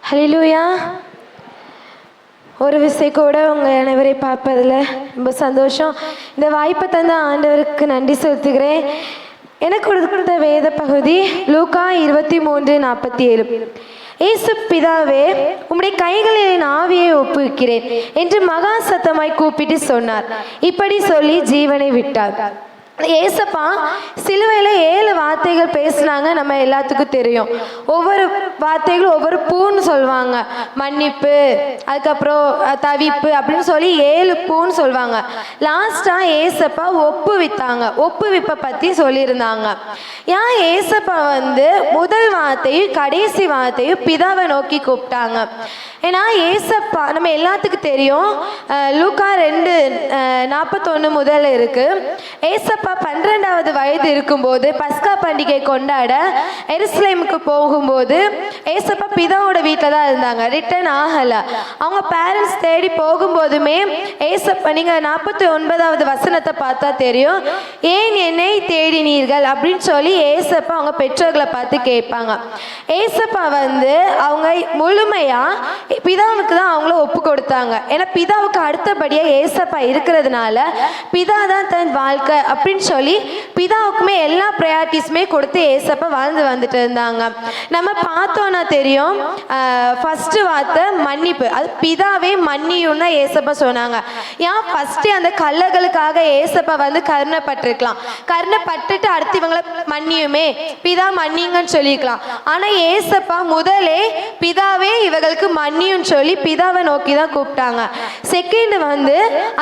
ஹல்லேலூயா. ஒரு விசை கூட உங்கள் அனைவரை பார்ப்பதில் ரொம்ப சந்தோஷம். இந்த வாய்ப்பை தந்த ஆண்டவருக்கு நன்றி செலுத்துகிறேன். எனக்கு கொடுத்த வேத பகுதி லூக்கா 23:47. இயேசு, பிதாவே, உம்முடைய கைகளில் என் ஆவியை ஒப்புவிக்கிறேன் என்று மகா சத்தமாய் கூப்பிட்டு சொன்னார். இப்படி சொல்லி ஜீவனை விட்டார். ஏசப்பா சிலுவையில் 7 வார்த்தைகள் பேசுனாங்க. நம்ம எல்லாத்துக்கும் தெரியும். ஒவ்வொரு வார்த்தைகளும் ஒவ்வொரு பூன்னு சொல்லுவாங்க. மன்னிப்பு, அதுக்கப்புறம் தவிப்பு அப்படின்னு சொல்லி 7 பூன்னு சொல்லுவாங்க. லாஸ்டாக ஏசப்பா ஒப்புவித்தாங்க. ஒப்புவிப்பை பற்றி சொல்லியிருந்தாங்க. ஏன் ஏசப்பா முதல் வார்த்தையும் கடைசி வார்த்தையும் பிதாவை நோக்கி கூப்பிட்டாங்க? ஏன்னா ஏசப்பா நம்ம எல்லாத்துக்கும் தெரியும். லூக்கா 2:41 முதல் இருக்கு. ஏசப்பா 12வது வயது இருக்கும்போது பஸ்கா பண்டிகை கொண்டாட எருசலேமுக்கு போகும்போது ஏசப்பா பிதாவோட வீட்டில் தான் இருந்தாங்க. ரிட்டர்ன் ஆகலை. அவங்க பேரண்ட்ஸ் தேடி போகும்போதுமே ஏசப்பா, நீங்கள் 49வது வசனத்தை பார்த்தா தெரியும், ஏன் என்னை தேடினீர்கள் அப்படின்னு சொல்லி ஏசப்பா அவங்க பெற்றோர்களை பார்த்து கேட்பாங்க. ஏசப்பா அவங்க முழுமையா பிதாவுக்கு தான் அவங்கள ஒப்பு கொடுத்தாங்க. ஏன்னா பிதாவுக்கு அடுத்தபடியாக ஏசப்பா இருக்கிறதுனால பிதா தான் தன் வாழ்க்கை அப்படின்னு சொல்லி பிதாவுக்குமே எல்லா ப்ரையாரிட்டிஸுமே கொடுத்து ஏசப்பா வந்துட்டு இருந்தாங்க. நம்ம பார்த்தோன்னா தெரியும், ஃபர்ஸ்ட் வார்த்தை மன்னிப்பு. அது பிதாவே மன்னியும் தான் ஏசப்பா சொன்னாங்க. ஏன் ஃபர்ஸ்ட் அந்த கள்ளர்களுக்காக ஏசப்பா கருணைப்பட்டிருக்கலாம். கருணைப்பட்டுட்டு அடுத்து இவங்களை மன்னியுமே, பிதா மன்னிங்கன்னு சொல்லியிருக்கலாம். ஆனால் ஏசப்பா முதலே பிதாவே இவர்களுக்கு மன்னியும் சொல்லி பிதாவை நோக்கி தான் கூப்பிட்டாங்க. செகண்ட்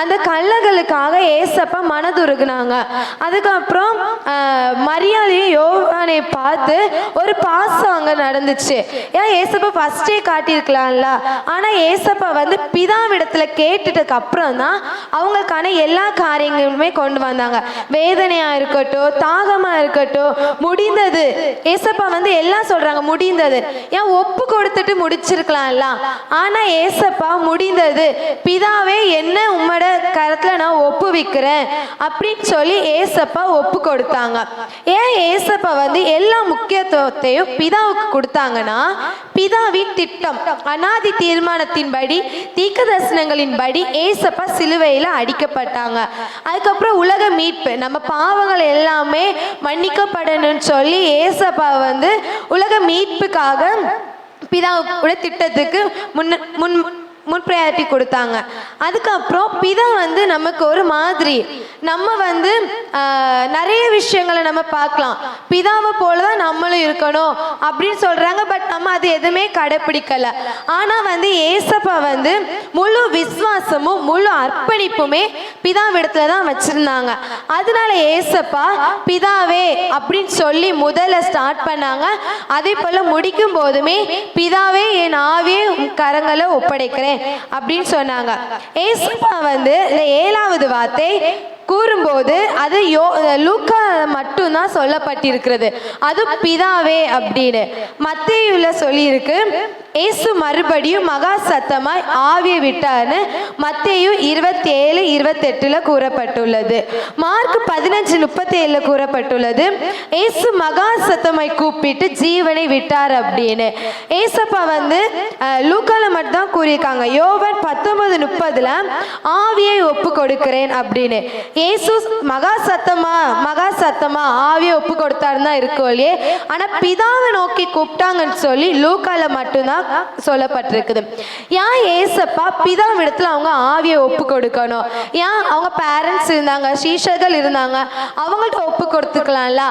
அந்த கள்ளர்களுக்காக ஏசப்பா மனதுருகுனாங்க. அதுக்கப்புறம் மரியாதையும் யோவானை பார்த்து ஒரு பாசம் அங்கே நடந்துச்சு. ஏன் ஏசப்பா ஃபர்ஸ்டே காட்டியிருக்கலாம்ல. ஆனால் ஏசப்பா பிதாவிடத்தில் கேட்டுட்டதுக்கு அப்புறம் தான் அவங்களுக்கான எல்லா காரியங்களுமே கொண்டு வந்தாங்க. வேதனையாக இருக்கட்டும், தாகமாக இருக்கட்டும், முடிந்தது. ஏசப்பா எல்லாம் சொல்கிறாங்க முடிந்தது. ஏன் ஒப்பு கொடுத்துட்டு முடிச்சிருக்கலாம்ல. ஆனால் ஏசப்பா முடிந்தது, பிதாவே என்ன உம்மோட கரத்தில் நான் ஒப்புவிக்கிறேன் அப்படின்னு சொல்லி ஏசப்பா ஒப்பு கொடுத்தாங்க. ஏன் ஏசப்பா எல்லா முக்கியத்துவத்தையும் பிதாவுக்கு கொடுத்தாங்கன்னா, பிதாவின் திட்டம், அனாதி தீர்மானத்தின்படி, தீர்க்க தரிசனங்களின்படி ஏசப்பா சிலுவையில் அடிக்கப்பட்டாங்க. அதுக்கப்புறம் உலக மீட்பு, நம்ம பாவங்கள் எல்லாமே மன்னிக்கப்படணும்னு சொல்லி ஏசப்பா உலக மீட்புக்காக பிதாவோட திட்டத்துக்கு முன் ப்ரையாரிட்டி கொடுத்தாங்க. அதுக்கப்புறம் பிதா நமக்கு ஒரு மாதிரி, நம்ம நிறைய விஷயங்களை நம்ம பார்க்கலாம். பிதாவை போல தான் நம்மளும் இருக்கணும் அப்படின்னு சொல்கிறாங்க. பட் நம்ம அது எதுவுமே கடைப்பிடிக்கலை. ஆனால் ஏசப்பா முழு விசுவாசமும் முழு அர்ப்பணிப்புமே பிதாவிடத்துல தான் வச்சுருந்தாங்க. அதனால ஏசப்பா பிதாவே அப்படின்னு சொல்லி முதல்ல ஸ்டார்ட் பண்ணாங்க. அதே போல் முடிக்கும் போதுமே பிதாவே என் ஆவியை கரங்களை ஒப்படைக்கிறேன் அப்படின்னு சொன்னாங்க. ஏசப்பா 7வது வார்த்தை கூறும்போது அது லூக்கா மட்டும்தான் சொல்லப்பட்டிருக்கிறது. அது பிதாவே அப்படின்னு மத்தேயுல சொல்லியிருக்கு. ஏசு மறுபடியும் மகா சத்தமாய் ஆவியை விட்டார்னு மத்தேயு 27:28 கூறப்பட்டுள்ளது. மார்க் 15:37 கூறப்பட்டுள்ளது, ஏசு மகா சத்தமாய் கூப்பிட்டு ஜீவனை விட்டார் அப்படின்னு. ஏசப்பா லூக்கால மட்டும் தான் கூறியிருக்காங்க. யோவான் 19:30 ஆவியை ஒப்பு கொடுக்கிறேன் அப்படின்னு. ஏசு மகா சத்தமா ஆவியை ஒப்பு கொடுத்தாருன்னு தான் இருக்கும் இல்லையே. ஆனால் பிதாவை நோக்கி கூப்பிட்டாங்கன்னு சொல்லி லூக்கால மட்டும்தான் சொல்லப்பட்டிருக்குது. ஏன் ஏசப்பா பிதாவிடத்துல அவங்க ஆவியை ஒப்பு கொடுக்கணும்? ஏன் அவங்க பேரண்ட்ஸ் இருந்தாங்க, சீஷர்கள் இருந்தாங்க, அவங்கள்ட்ட ஒப்பு கொடுத்துக்கலாம்ல.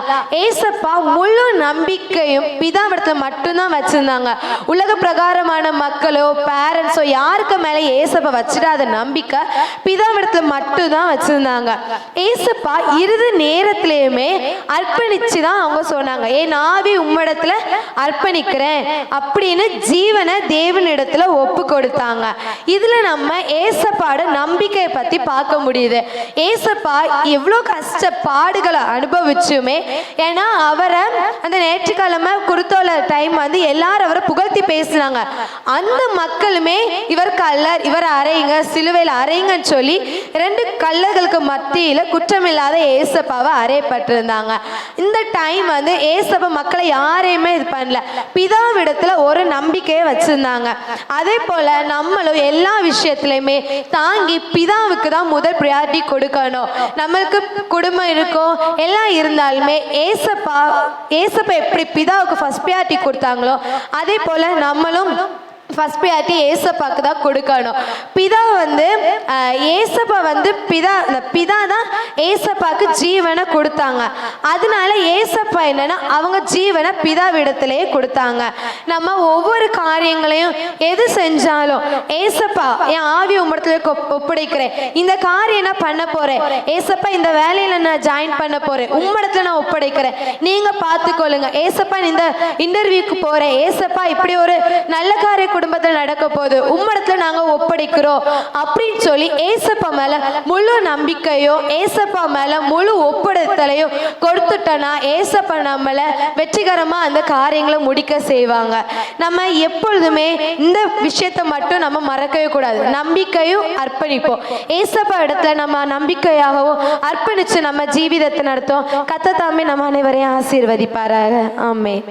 ஏசப்பா முழு நம்பிக்கையும் பிதாவிடத்துல மட்டும்தான் வச்சிருந்தாங்க. உலக பிரகாரமான மக்களோ பேரண்ட்ஸோ யாருக்கு மேலே ஏசப்பா வச்சிடாத நம்பிக்கை பிதாவிடத்துல மட்டும்தான் வச்சிருந்தாங்க. ஏசப்பா இறுதி நேரத்திலேயுமே அர்ப்பணிச்சு தான் அவங்க சொன்னாங்க, என் ஆவி உம்மிடத்துல அர்ப்பணிக்கிறேன் அப்படின்னு ஜீவனை தேவனிடத்துல ஒப்பு கொடுத்தாங்க. இதுல நம்ம ஏசப்பாட நம்பிக்கையை பத்தி பார்க்க முடியுது. ஏசப்பா எவ்வளோ கஷ்டப்பாடுகளை அனுபவிச்சுமே, ஏன்னா அவரை அந்த ஞாயிற்றுக்கிழமை குருத்தோல டைம் எல்லாரும் அவரை புகழ்த்தி பேசினாங்க. அந்த மக்களுமே எல்லாருமே இவர் கல்லர், இவர் அறையுங்க, சிலுவையில் அறையுங்கன்னு சொல்லி 2 கல்லர்களுக்கு மத்தியில குற்றமில்லாத ஏசப்பாவை அறையப்பட்டிருந்தாங்க. இந்த டைம் வந்து ஏசப்பா மக்களை யாரையுமே இது பண்ணல, பிதாவிடத்துல ஒரு நம்பிக்கையை வச்சிருந்தாங்க. அதே போல நம்மளும் எல்லா விஷயத்திலையுமே தாங்கி பிதாவுக்கு தான் முதல் ப்ரியாரிட்டி கொடுக்கணும். நம்மளுக்கு குடும்பம் இருக்கும் எல்லாம் இருந்தாலுமே ஏசப்பா எப்படி பிதாவுக்கு ஃபர்ஸ்ட் ப்ரியாரிட்டி கொடுத்தாங்களோ அதே போல நம்மளும் ஃபர்ஸ்ட் ப்ரியாரிட்டி ஏசப்பாக்கு தான் கொடுக்கணும். பிதா வந்து ஏசப்பா வந்து பிதா தான் ஏசப்பாக்கு ஜீவனை கொடுத்தாங்க. அதனால ஏசப்பா என்னன்னா அவங்க ஜீவனை பிதாவிடத்திலேயே கொடுத்தாங்க. நம்ம ஒவ்வொரு காரியங்களையும் எது செஞ்சாலும் ஏசப்பா என் ஆவி உம்மிடத்துல ஒப்படைக்கிறேன், இந்த காரியம் நான் பண்ண போறேன் ஏசப்பா, இந்த வேலையில நான் ஜாயின் பண்ண போறேன், உம்மிடத்துல நான் ஒப்படைக்கிறேன், நீங்க பார்த்துக்கொள்ளுங்க ஏசப்பா, இந்த இன்டர்வியூக்கு போறேன் ஏசப்பா, இப்படி ஒரு நல்ல காரியம் குடும்பத்தில் நடக்க போகுது, உம்மிடத்துல நாங்க ஒப்படைக்கிறோம் அப்படின்னு சொல்லி ஏசப்பா மேல முழு நம்பிக்கையும் ஏசப்பா மேல முழு ஒப்படைத்தலையும் கொடுத்துட்டோன்னா ஏசப்பா நம்மள வெற்றிகரமா அந்த காரியங்களை முடிக்க செய்வாங்க. நம்ம எப்பொழுதுமே இந்த விஷயத்தை மட்டும் நம்ம மறக்கவே கூடாது, நம்பிக்கையும் அர்ப்பணிப்போம். ஏசப்பா இடத்துல நம்ம நம்பிக்கையாகவும் அர்ப்பணிச்சு நம்ம ஜீவிதத்தை நடத்தும். கர்த்தர் தாமே நம்ம அனைவரையும் ஆசீர்வதிப்பாராக. ஆமென்.